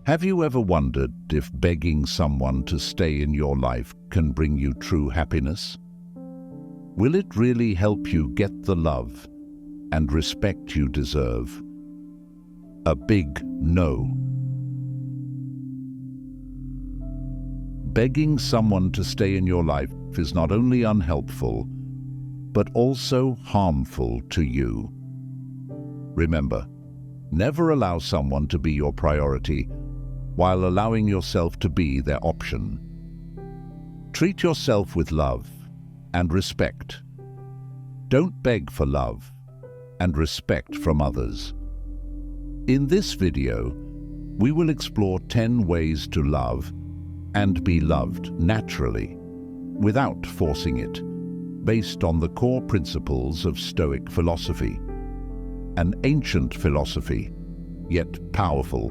Have you ever wondered if begging someone to stay in your life can bring you true happiness? Will it really help you get the love and respect you deserve? A big no. Begging someone to stay in your life is not only unhelpful, but also harmful to you. Remember, never allow someone to be your priority while allowing yourself to be their option. Treat yourself with love and respect. Don't beg for love and respect from others. In this video, we will explore 10 ways to love and be loved naturally, without forcing it, based on the core principles of Stoic philosophy, an ancient philosophy, yet powerful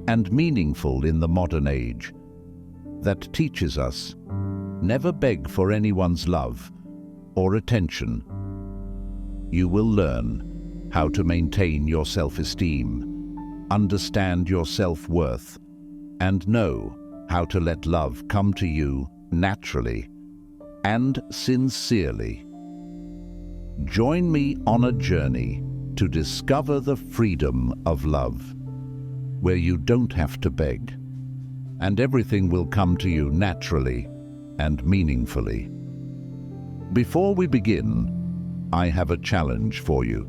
and meaningful in the modern age, that teaches us never beg for anyone's love or attention. You will learn how to maintain your self-esteem, understand your self-worth, and know how to let love come to you naturally and sincerely. Join me on a journey to discover the freedom of love, where you don't have to beg, and everything will come to you naturally and meaningfully. Before we begin, I have a challenge for you.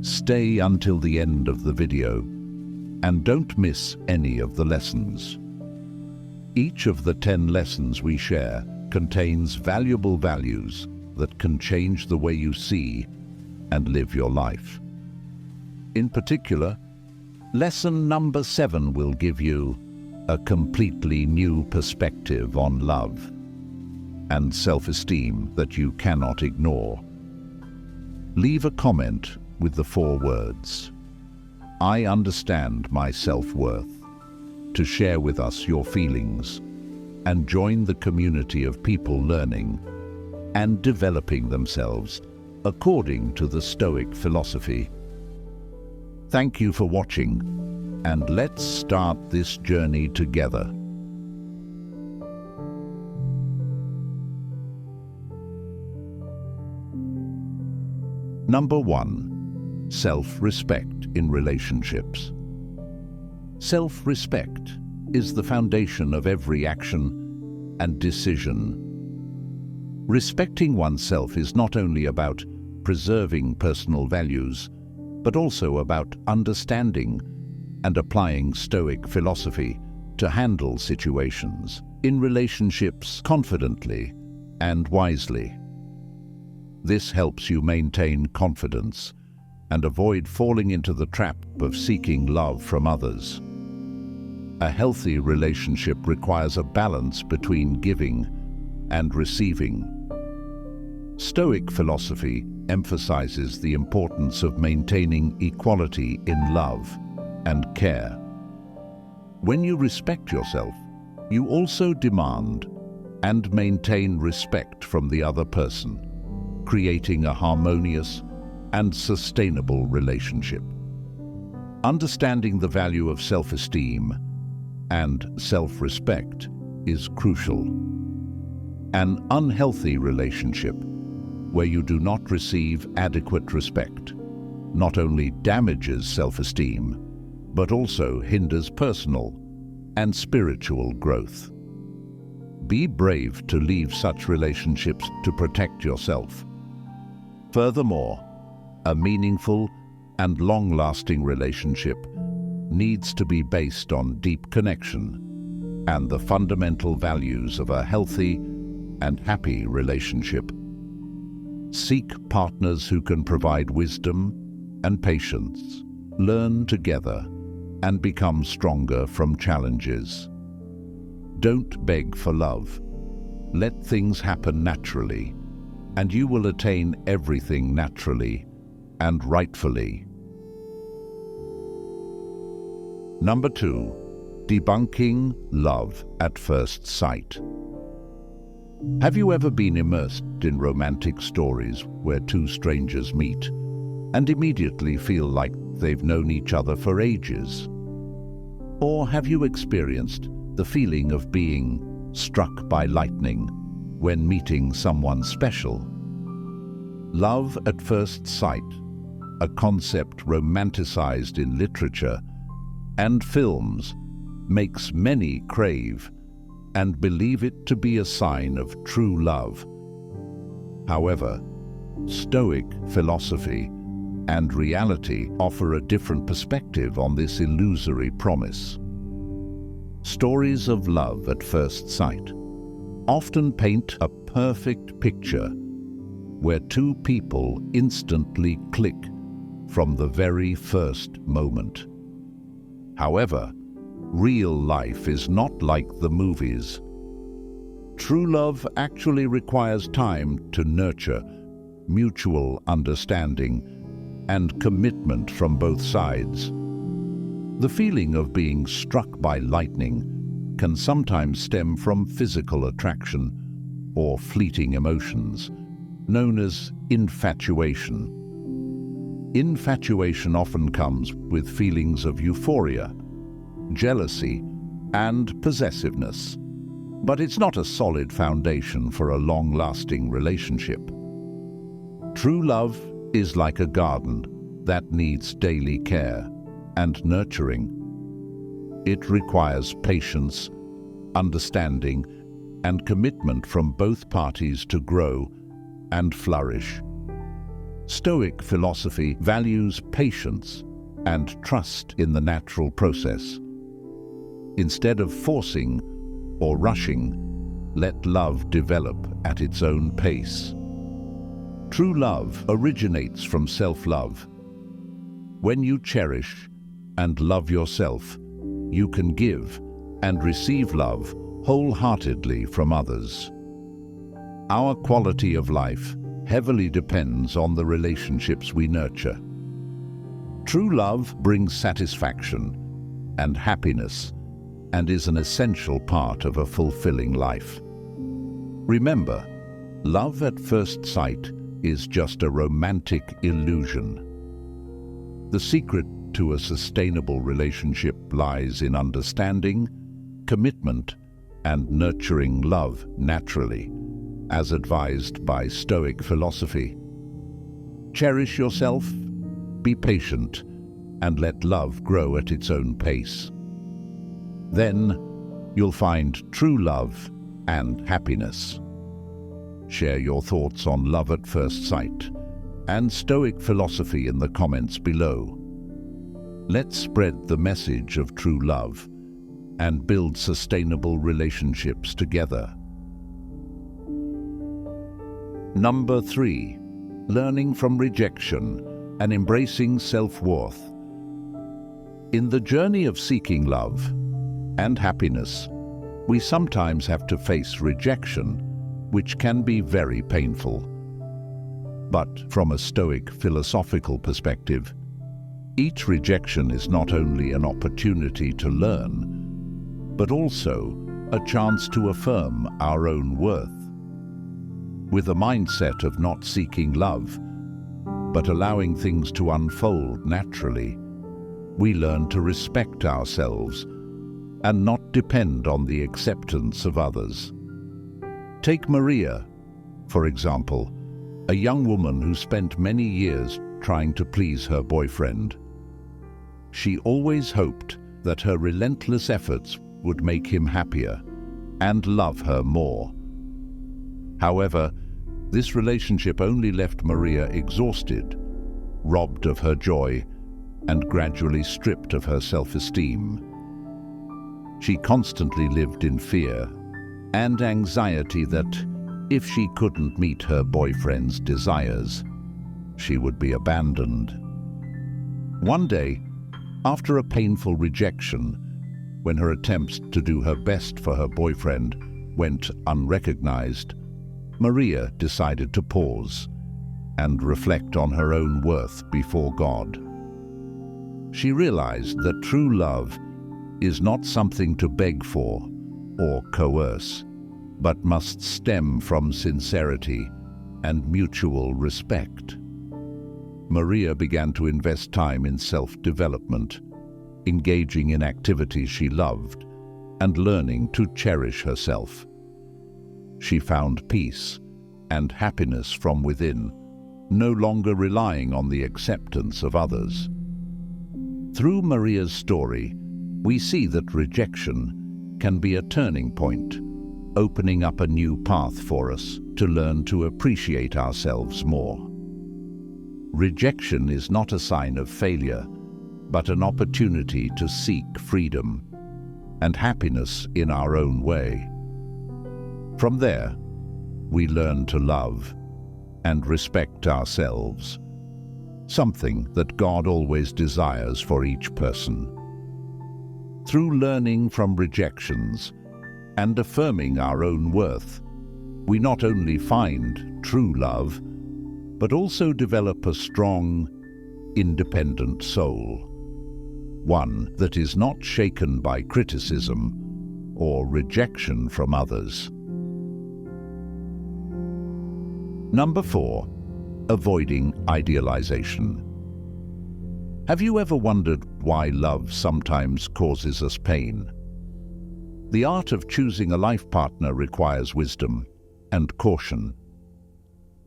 Stay until the end of the video and don't miss any of the lessons. Each of the 10 lessons we share contains valuable values that can change the way you see and live your life. In particular, lesson number 7 will give you a completely new perspective on love and self-esteem that you cannot ignore. Leave a comment with the 4 words, "I understand my self-worth," to share with us your feelings and join the community of people learning and developing themselves according to the Stoic philosophy. Thank you for watching, and let's start this journey together. Number 1. Self-respect in relationships. Self-respect is the foundation of every action and decision. Respecting oneself is not only about preserving personal values, but also about understanding and applying Stoic philosophy to handle situations in relationships confidently and wisely. This helps you maintain confidence and avoid falling into the trap of seeking love from others. A healthy relationship requires a balance between giving and receiving. Stoic philosophy emphasizes the importance of maintaining equality in love and care. When you respect yourself, you also demand and maintain respect from the other person, creating a harmonious and sustainable relationship. Understanding the value of self-esteem and self-respect is crucial. An unhealthy relationship where you do not receive adequate respect not only damages self-esteem, but also hinders personal and spiritual growth. Be brave to leave such relationships to protect yourself. Furthermore, a meaningful and long-lasting relationship needs to be based on deep connection and the fundamental values of a healthy and happy relationship. Seek partners who can provide wisdom and patience, learn together, and become stronger from challenges. Don't beg for love. Let things happen naturally, and you will attain everything naturally and rightfully. Number 2. Debunking love at first sight. Have you ever been immersed in romantic stories where two strangers meet and immediately feel like they've known each other for ages? Or have you experienced the feeling of being struck by lightning when meeting someone special? Love at first sight, a concept romanticized in literature and films, makes many crave and believe it to be a sign of true love. However, Stoic philosophy and reality offer a different perspective on this illusory promise. Stories of love at first sight often paint a perfect picture where two people instantly click from the very first moment. However, real life is not like the movies. True love actually requires time to nurture, mutual understanding, and commitment from both sides. The feeling of being struck by lightning can sometimes stem from physical attraction or fleeting emotions, known as infatuation. Infatuation often comes with feelings of euphoria, jealousy, and possessiveness, but it's not a solid foundation for a long-lasting relationship. True love is like a garden that needs daily care and nurturing. It requires patience, understanding, and commitment from both parties to grow and flourish. Stoic philosophy values patience and trust in the natural process. Instead of forcing or rushing, let love develop at its own pace. True love originates from self-love. When you cherish and love yourself, you can give and receive love wholeheartedly from others. Our quality of life heavily depends on the relationships we nurture. True love brings satisfaction and happiness and is an essential part of a fulfilling life. Remember, love at first sight is just a romantic illusion. The secret to a sustainable relationship lies in understanding, commitment, and nurturing love naturally, as advised by Stoic philosophy. Cherish yourself, be patient, and let love grow at its own pace. Then you'll find true love and happiness. Share your thoughts on love at first sight and Stoic philosophy in the comments below. Let's spread the message of true love and build sustainable relationships together. Number 3. Learning from rejection and embracing self-worth. In the journey of seeking love and happiness, we sometimes have to face rejection, which can be very painful. But from a Stoic philosophical perspective, each rejection is not only an opportunity to learn, but also a chance to affirm our own worth. With a mindset of not seeking love, but allowing things to unfold naturally, we learn to respect ourselves and not depend on the acceptance of others. Take Maria, for example, a young woman who spent many years trying to please her boyfriend. She always hoped that her relentless efforts would make him happier and love her more. However, this relationship only left Maria exhausted, robbed of her joy, and gradually stripped of her self-esteem. She constantly lived in fear and anxiety that if she couldn't meet her boyfriend's desires, she would be abandoned. One day, after a painful rejection, when her attempts to do her best for her boyfriend went unrecognized, Maria decided to pause and reflect on her own worth before God. She realized that true love is not something to beg for or coerce, but must stem from sincerity and mutual respect. Maria began to invest time in self-development, engaging in activities she loved, and learning to cherish herself. She found peace and happiness from within, no longer relying on the acceptance of others. Through Maria's story, we see that rejection can be a turning point, opening up a new path for us to learn to appreciate ourselves more. Rejection is not a sign of failure, but an opportunity to seek freedom and happiness in our own way. From there, we learn to love and respect ourselves, something that God always desires for each person. Through learning from rejections and affirming our own worth, we not only find true love, but also develop a strong, independent soul, one that is not shaken by criticism or rejection from others. Number 4, avoiding idealization. Have you ever wondered why love sometimes causes us pain? The art of choosing a life partner requires wisdom and caution.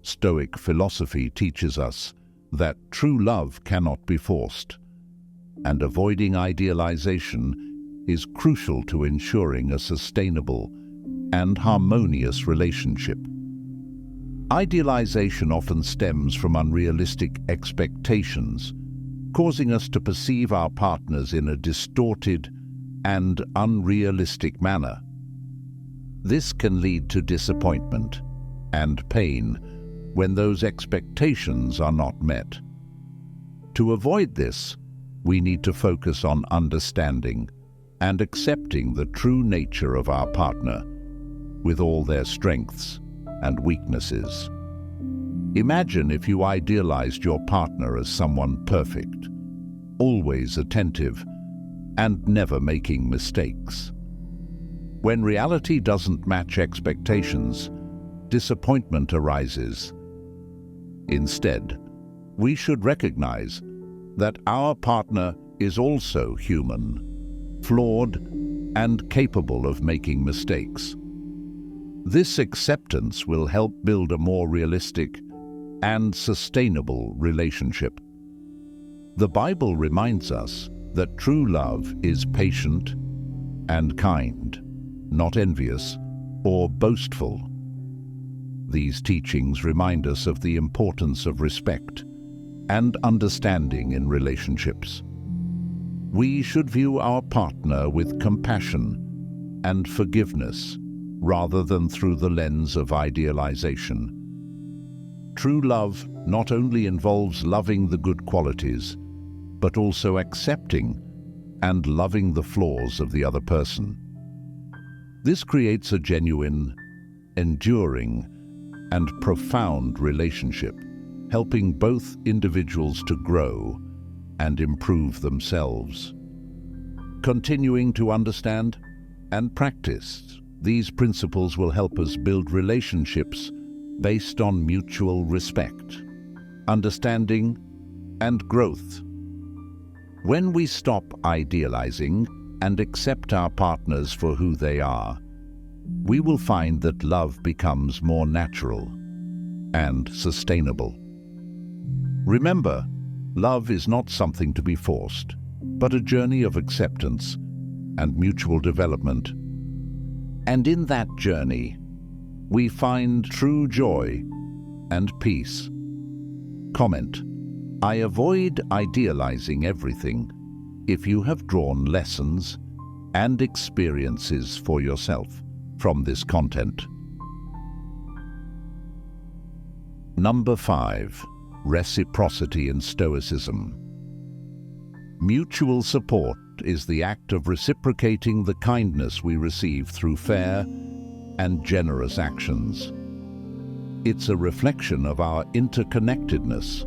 Stoic philosophy teaches us that true love cannot be forced, and avoiding idealization is crucial to ensuring a sustainable and harmonious relationship. Idealization often stems from unrealistic expectations, causing us to perceive our partners in a distorted and unrealistic manner. This can lead to disappointment and pain when those expectations are not met. To avoid this, we need to focus on understanding and accepting the true nature of our partner, with all their strengths and weaknesses. Imagine if you idealized your partner as someone perfect, always attentive, and never making mistakes. When reality doesn't match expectations, disappointment arises. Instead, we should recognize that our partner is also human, flawed, and capable of making mistakes. This acceptance will help build a more realistic and sustainable relationship. The Bible reminds us that true love is patient and kind, not envious or boastful. These teachings remind us of the importance of respect and understanding in relationships. We should view our partner with compassion and forgiveness rather than through the lens of idealization. True love not only involves loving the good qualities, but also accepting and loving the flaws of the other person. This creates a genuine, enduring, and profound relationship, helping both individuals to grow and improve themselves. Continuing to understand and practice these principles will help us build relationships based on mutual respect, understanding, and growth. When we stop idealizing and accept our partners for who they are, we will find that love becomes more natural and sustainable. Remember, love is not something to be forced, but a journey of acceptance and mutual development. And in that journey, we find true joy and peace. Comment: I avoid idealizing everything if you have drawn lessons and experiences for yourself from this content. Number 5. Reciprocity in Stoicism. Mutual support is the act of reciprocating the kindness we receive through fair and generous actions. It's a reflection of our interconnectedness,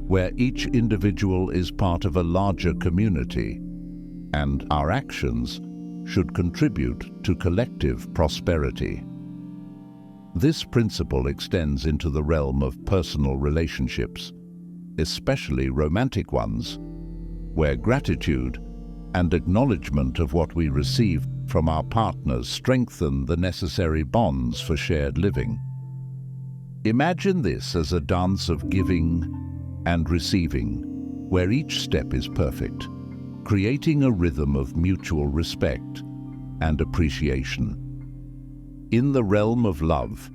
where each individual is part of a larger community, and our actions should contribute to collective prosperity. This principle extends into the realm of personal relationships, especially romantic ones, where gratitude and acknowledgement of what we receive from our partners strengthen the necessary bonds for shared living. Imagine this as a dance of giving and receiving, where each step is perfect, creating a rhythm of mutual respect and appreciation. In the realm of love,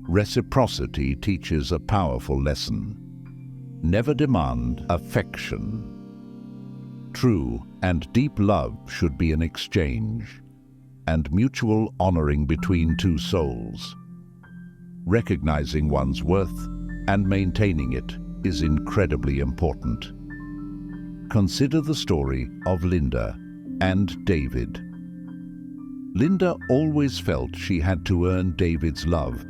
reciprocity teaches a powerful lesson. Never demand affection. True and deep love should be an exchange and mutual honoring between two souls. Recognizing one's worth and maintaining it is incredibly important. Consider the story of Linda and David. Linda always felt she had to earn David's love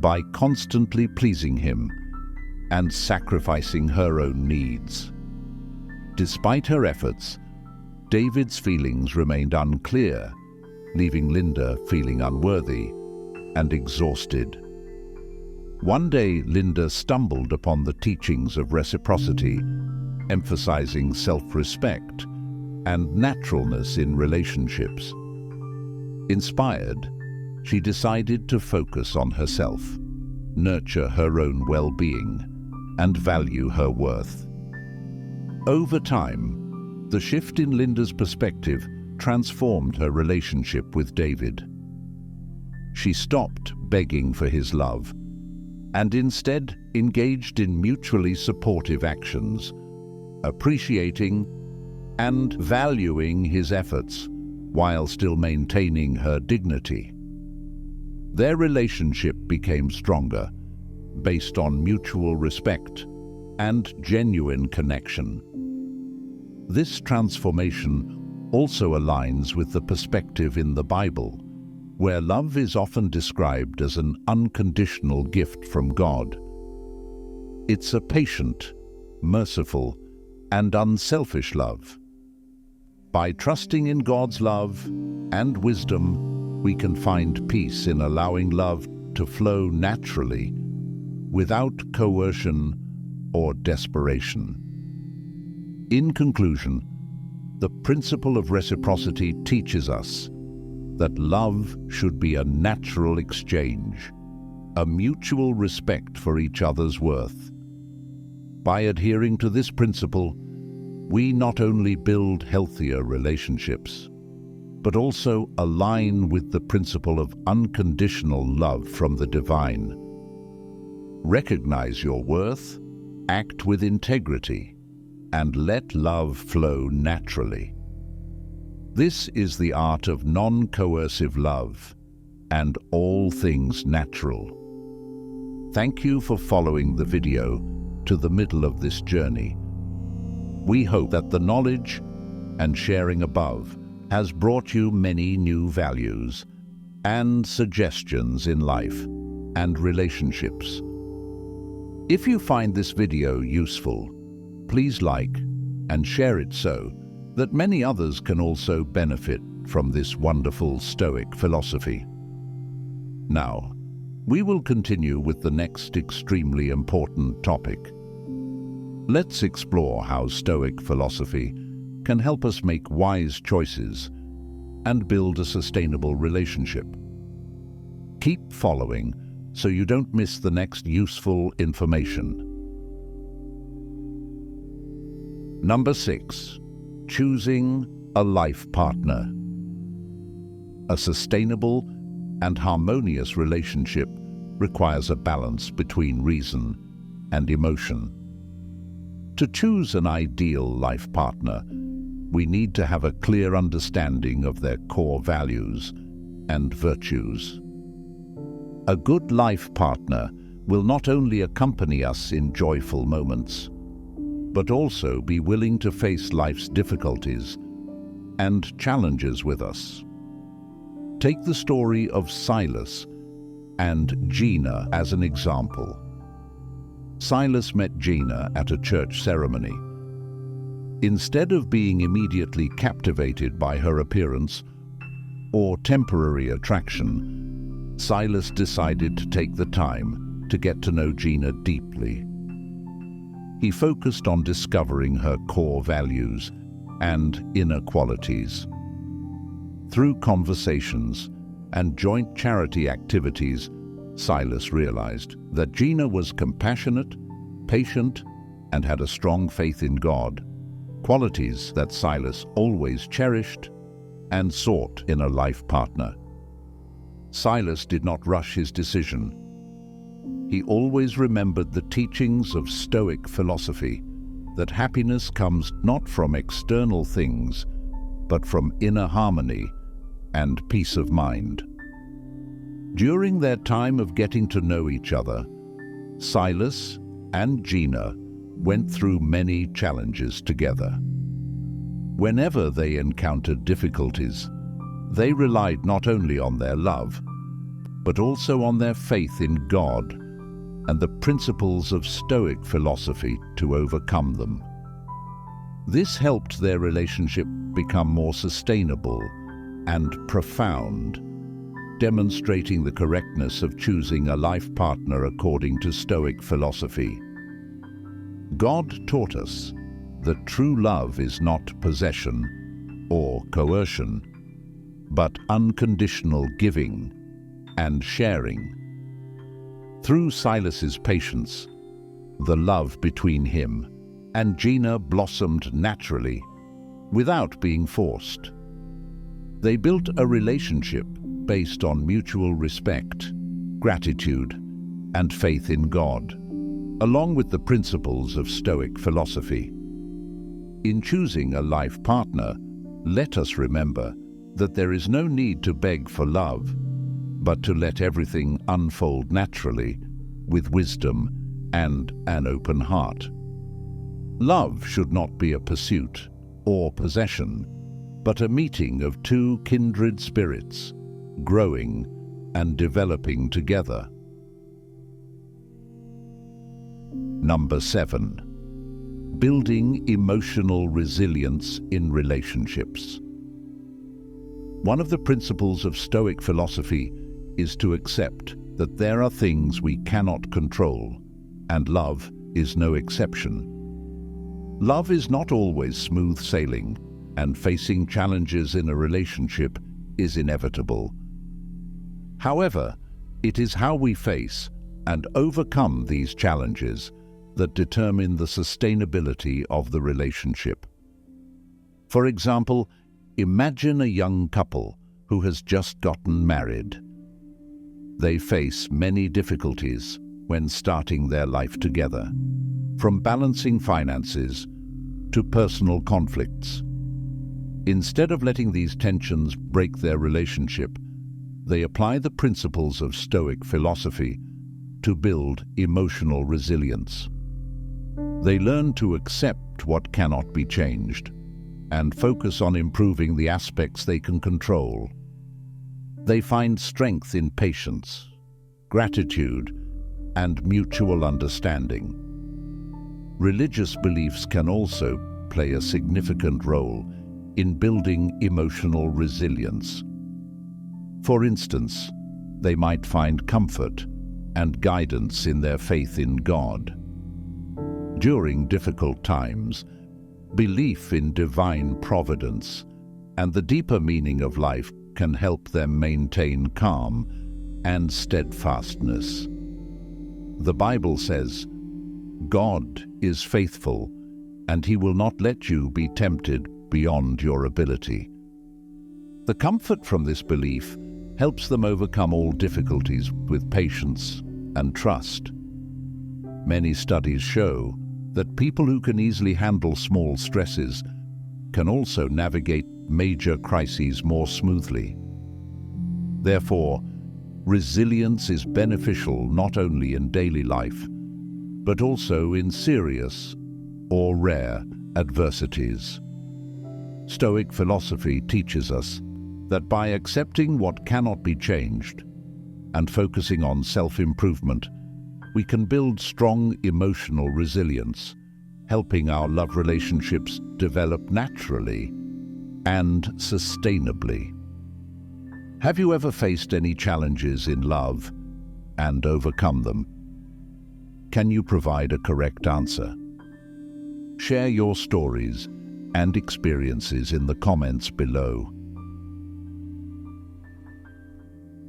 by constantly pleasing him and sacrificing her own needs. Despite her efforts, David's feelings remained unclear, leaving Linda feeling unworthy and exhausted. One day, Linda stumbled upon the teachings of reciprocity, emphasizing self-respect and naturalness in relationships. Inspired, she decided to focus on herself, nurture her own well-being, and value her worth. Over time, the shift in Linda's perspective transformed her relationship with David. She stopped begging for his love and instead engaged in mutually supportive actions, appreciating and valuing his efforts while still maintaining her dignity. Their relationship became stronger, based on mutual respect and genuine connection. This transformation also aligns with the perspective in the Bible, where love is often described as an unconditional gift from God. It's a patient, merciful, and unselfish love. By trusting in God's love and wisdom, we can find peace in allowing love to flow naturally, without coercion or desperation. In conclusion, the principle of reciprocity teaches us that love should be a natural exchange, a mutual respect for each other's worth. By adhering to this principle, we not only build healthier relationships, but also align with the principle of unconditional love from the divine. Recognize your worth, act with integrity, and let love flow naturally. This is the art of non-coercive love and all things natural. Thank you for following the video to the middle of this journey. We hope that the knowledge and sharing above has brought you many new values and suggestions in life and relationships. If you find this video useful, please like and share it so that many others can also benefit from this wonderful Stoic philosophy. Now, we will continue with the next extremely important topic. Let's explore how Stoic philosophy can help us make wise choices and build a sustainable relationship. Keep following so you don't miss the next useful information. Number 6. Choosing a life partner. A sustainable and harmonious relationship requires a balance between reason and emotion. To choose an ideal life partner, we need to have a clear understanding of their core values and virtues. A good life partner will not only accompany us in joyful moments, but also be willing to face life's difficulties and challenges with us. Take the story of Silas and Gina as an example. Silas met Gina at a church ceremony. Instead of being immediately captivated by her appearance or temporary attraction, Silas decided to take the time to get to know Gina deeply. He focused on discovering her core values and inner qualities. Through conversations and joint charity activities, Silas realized that Gina was compassionate, patient, and had a strong faith in God, qualities that Silas always cherished and sought in a life partner. Silas did not rush his decision. He always remembered the teachings of Stoic philosophy, that happiness comes not from external things, but from inner harmony and peace of mind. During their time of getting to know each other, Silas and Gina went through many challenges together. Whenever they encountered difficulties, they relied not only on their love, but also on their faith in God and the principles of Stoic philosophy to overcome them. This helped their relationship become more sustainable and profound, demonstrating the correctness of choosing a life partner according to Stoic philosophy. God taught us that true love is not possession or coercion, but unconditional giving and sharing. Through Silas's patience, the love between him and Gina blossomed naturally, without being forced. They built a relationship based on mutual respect, gratitude, and faith in God, along with the principles of Stoic philosophy. In choosing a life partner, let us remember that there is no need to beg for love, but to let everything unfold naturally, with wisdom and an open heart. Love should not be a pursuit or possession, but a meeting of two kindred spirits, growing and developing together. Number 7. Building emotional resilience in relationships. One of the principles of Stoic philosophy is to accept that there are things we cannot control, and love is no exception. Love is not always smooth sailing, and facing challenges in a relationship is inevitable. However, it is how we face and overcome these challenges that determine the sustainability of the relationship. For example, imagine a young couple who has just gotten married. They face many difficulties when starting their life together, from balancing finances to personal conflicts. Instead of letting these tensions break their relationship, they apply the principles of Stoic philosophy to build emotional resilience. They learn to accept what cannot be changed and focus on improving the aspects they can control. They find strength in patience, gratitude, and mutual understanding. Religious beliefs can also play a significant role in building emotional resilience. For instance, they might find comfort and guidance in their faith in God. During difficult times, belief in divine providence and the deeper meaning of life can help them maintain calm and steadfastness. The Bible says, "God is faithful, and He will not let you be tempted beyond your ability." The comfort from this belief helps them overcome all difficulties with patience and trust. Many studies show that people who can easily handle small stresses can also navigate major crises more smoothly. Therefore, resilience is beneficial not only in daily life, but also in serious or rare adversities. Stoic philosophy teaches us that by accepting what cannot be changed and focusing on self-improvement, we can build strong emotional resilience, helping our love relationships develop naturally and sustainably. Have you ever faced any challenges in love and overcome them? Can you provide a correct answer? Share your stories and experiences in the comments below.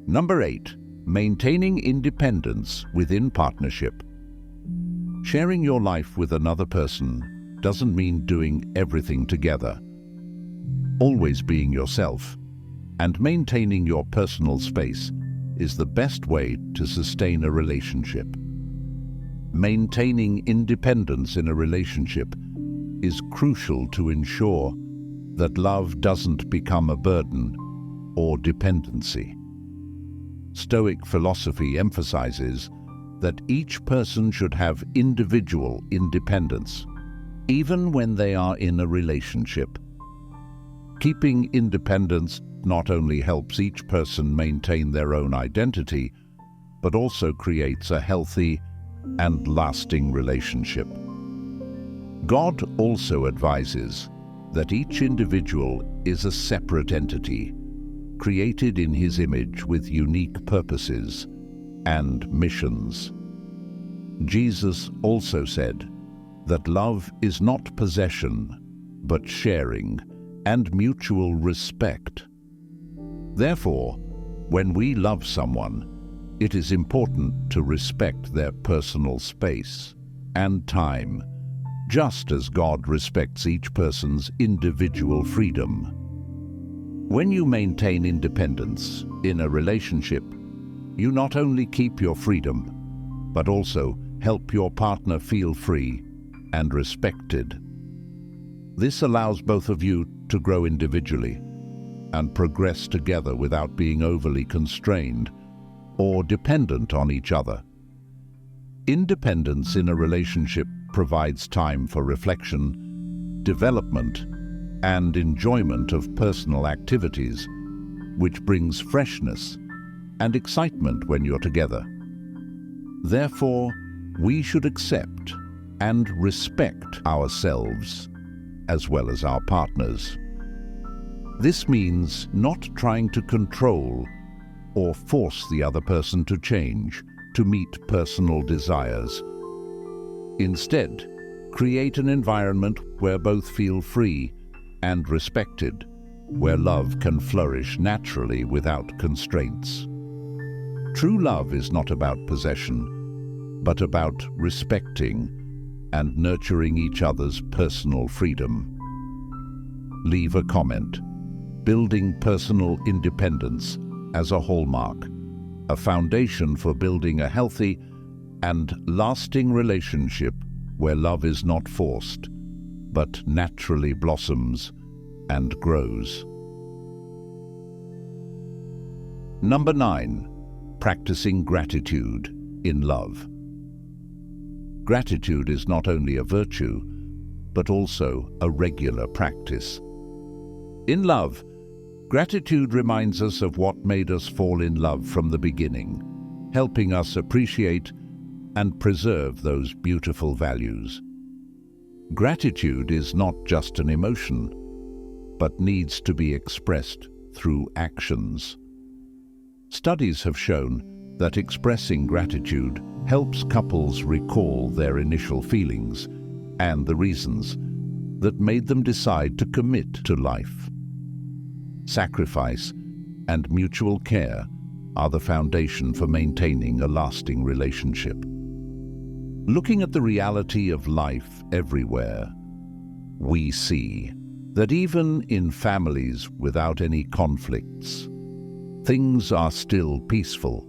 Number 8. Maintaining independence within partnership. Sharing your life with another person doesn't mean doing everything together. Always being yourself and maintaining your personal space is the best way to sustain a relationship. Maintaining independence in a relationship is crucial to ensure that love doesn't become a burden or dependency. Stoic philosophy emphasizes that each person should have individual independence, even when they are in a relationship. Keeping independence not only helps each person maintain their own identity, but also creates a healthy and lasting relationship. God also advises that each individual is a separate entity, created in His image with unique purposes and missions. Jesus also said that love is not possession, but sharing and mutual respect. Therefore, when we love someone, it is important to respect their personal space and time, just as God respects each person's individual freedom. When you maintain independence in a relationship, you not only keep your freedom, but also help your partner feel free and respected. This allows both of you to grow individually and progress together without being overly constrained or dependent on each other. Independence in a relationship provides time for reflection, development, and enjoyment of personal activities, which brings freshness and excitement when you're together. Therefore, we should accept and respect ourselves as well as our partners. This means not trying to control or force the other person to change to meet personal desires. Instead, create an environment where both feel free and respected, where love can flourish naturally without constraints. True love is not about possession, but about respecting and nurturing each other's personal freedom. Leave a comment. Building personal independence as a hallmark, a foundation for building a healthy and lasting relationship where love is not forced, but naturally blossoms and grows. Number 9. Practicing gratitude in love. Gratitude is not only a virtue, but also a regular practice. In love, gratitude reminds us of what made us fall in love from the beginning, helping us appreciate and preserve those beautiful values. Gratitude is not just an emotion, but needs to be expressed through actions. Studies have shown that expressing gratitude helps couples recall their initial feelings and the reasons that made them decide to commit to life. Sacrifice and mutual care are the foundation for maintaining a lasting relationship. Looking at the reality of life everywhere, we see that even in families without any conflicts, things are still peaceful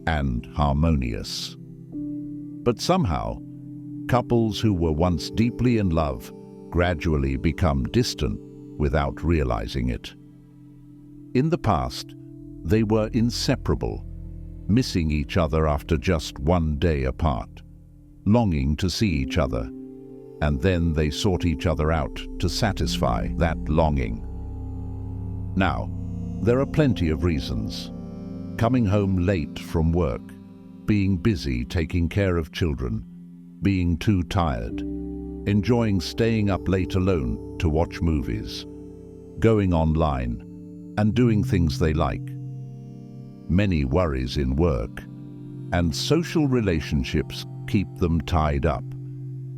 and harmonious. But somehow, couples who were once deeply in love gradually become distant without realizing it. In the past, they were inseparable, missing each other after just one day apart, longing to see each other, and then they sought each other out to satisfy that longing. Now, there are plenty of reasons. Coming home late from work, being busy taking care of children, being too tired, enjoying staying up late alone to watch movies, going online, and doing things they like. Many worries in work, and social relationships keep them tied up,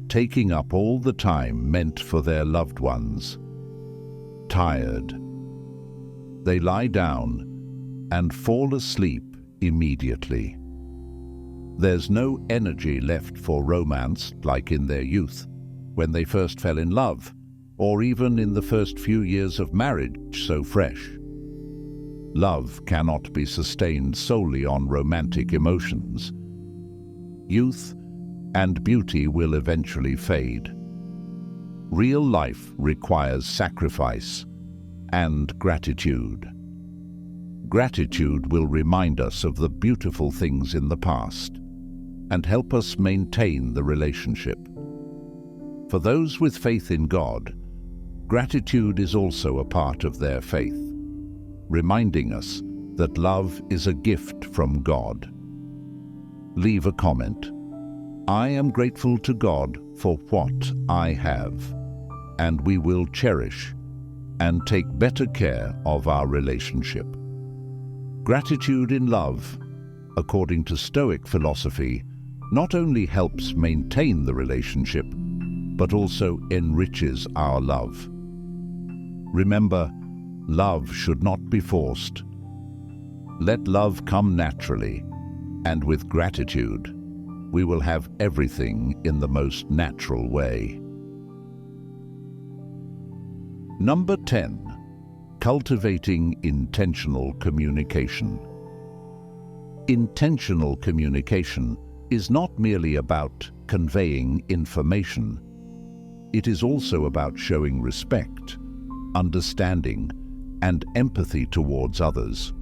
taking up all the time meant for their loved ones. Tired, they lie down and fall asleep immediately. There's no energy left for romance like in their youth, when they first fell in love, or even in the first few years of marriage so fresh. Love cannot be sustained solely on romantic emotions. Youth and beauty will eventually fade. Real life requires sacrifice and gratitude. Gratitude will remind us of the beautiful things in the past and help us maintain the relationship. For those with faith in God, gratitude is also a part of their faith, reminding us that love is a gift from God. Leave a comment. I am grateful to God for what I have, and we will cherish and take better care of our relationship. Gratitude in love, according to Stoic philosophy, not only helps maintain the relationship, but also enriches our love. Remember, love should not be forced. Let love come naturally, and with gratitude, we will have everything in the most natural way. Number 10. Cultivating intentional communication. Intentional communication is not merely about conveying information. It is also about showing respect, understanding, and empathy towards others.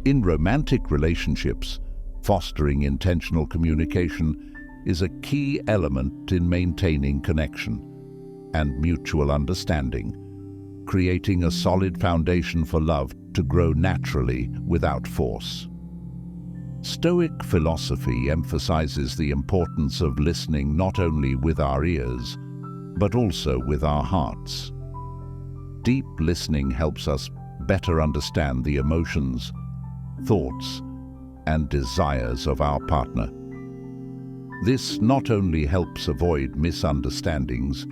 In romantic relationships, fostering intentional communication is a key element in maintaining connection and mutual understanding, creating a solid foundation for love to grow naturally without force. Stoic philosophy emphasizes the importance of listening not only with our ears, but also with our hearts. Deep listening helps us better understand the emotions, thoughts, and desires of our partner. This not only helps avoid misunderstandings,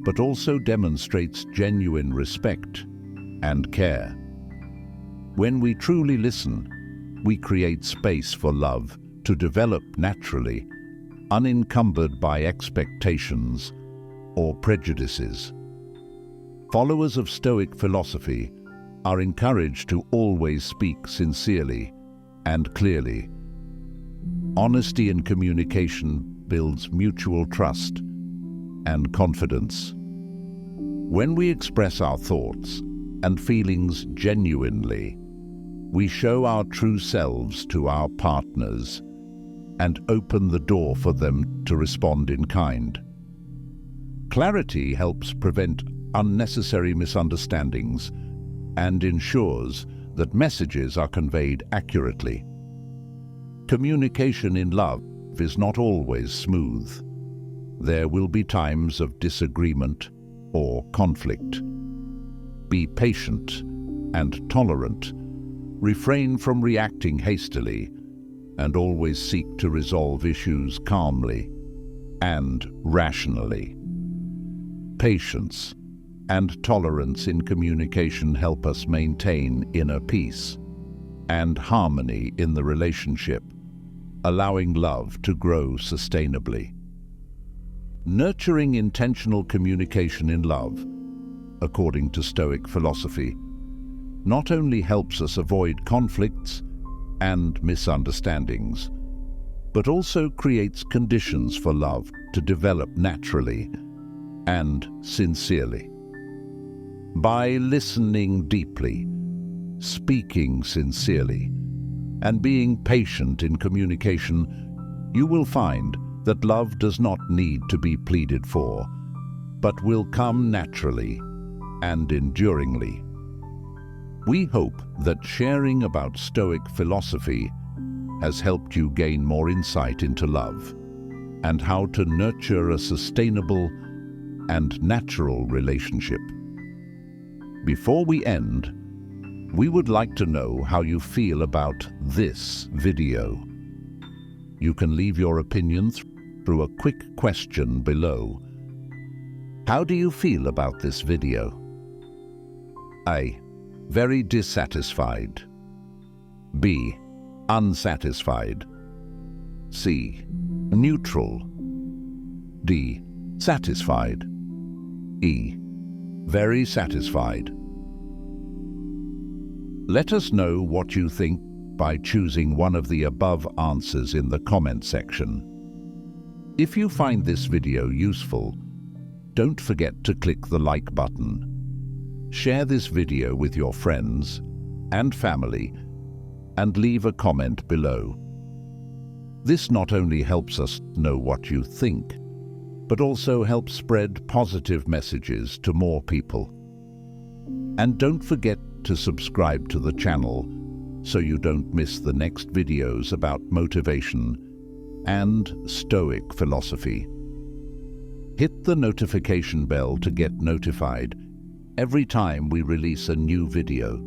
but also demonstrates genuine respect and care. When we truly listen, we create space for love to develop naturally, unencumbered by expectations or prejudices. Followers of Stoic philosophy are encouraged to always speak sincerely and clearly. Honesty in communication builds mutual trust and confidence. When we express our thoughts and feelings genuinely, we show our true selves to our partners and open the door for them to respond in kind. Clarity helps prevent unnecessary misunderstandings and ensures that messages are conveyed accurately. Communication in love is not always smooth. There will be times of disagreement or conflict. Be patient and tolerant. Refrain from reacting hastily, and always seek to resolve issues calmly and rationally. Patience and tolerance in communication help us maintain inner peace and harmony in the relationship, allowing love to grow sustainably. Nurturing intentional communication in love, according to Stoic philosophy, not only helps us avoid conflicts and misunderstandings, but also creates conditions for love to develop naturally and sincerely. By listening deeply, speaking sincerely, and being patient in communication, you will find that love does not need to be pleaded for, but will come naturally and enduringly. We hope that sharing about Stoic philosophy has helped you gain more insight into love and how to nurture a sustainable and natural relationship. Before we end, we would like to know how you feel about this video. You can leave your opinions through a quick question below. How do you feel about this video? A. Very dissatisfied. B. Unsatisfied. C. Neutral. D. Satisfied. E. Very satisfied. Let us know what you think by choosing one of the above answers in the comment section. If you find this video useful, don't forget to click the like button. Share this video with your friends and family and leave a comment below. This not only helps us know what you think, but also helps spread positive messages to more people. And don't forget to subscribe to the channel so you don't miss the next videos about motivation and Stoic philosophy. Hit the notification bell to get notified every time we release a new video.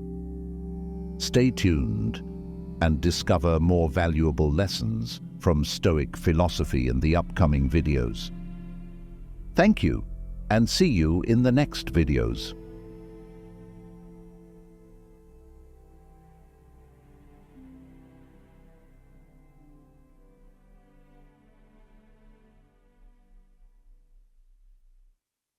Stay tuned and discover more valuable lessons from Stoic philosophy in the upcoming videos. Thank you, and see you in the next videos.